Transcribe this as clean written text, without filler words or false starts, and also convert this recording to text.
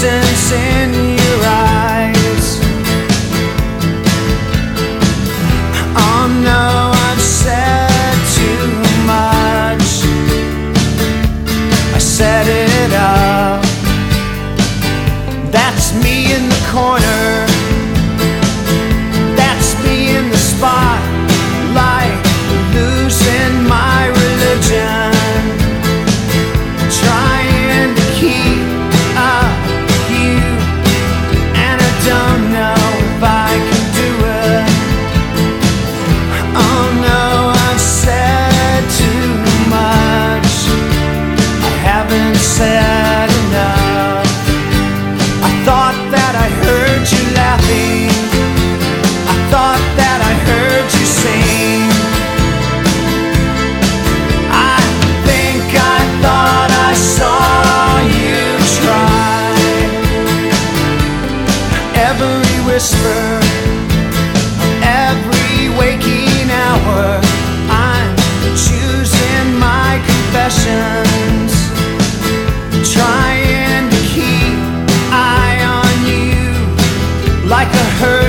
distance in your eyes. Oh no, I've said too much. I set it up. That's me in the corner. That's me in the spotlight, losing my religion, trying to keep up with you, and I don't know if I can do it. Oh no, I've said too much. I haven't said enough. I thought that I heard you laughing. I thought that I heard you sing. I think I thought I saw you try. Every whisper, every waking hour, I'm choosing my confessions, trying to keep eye on you like a herd.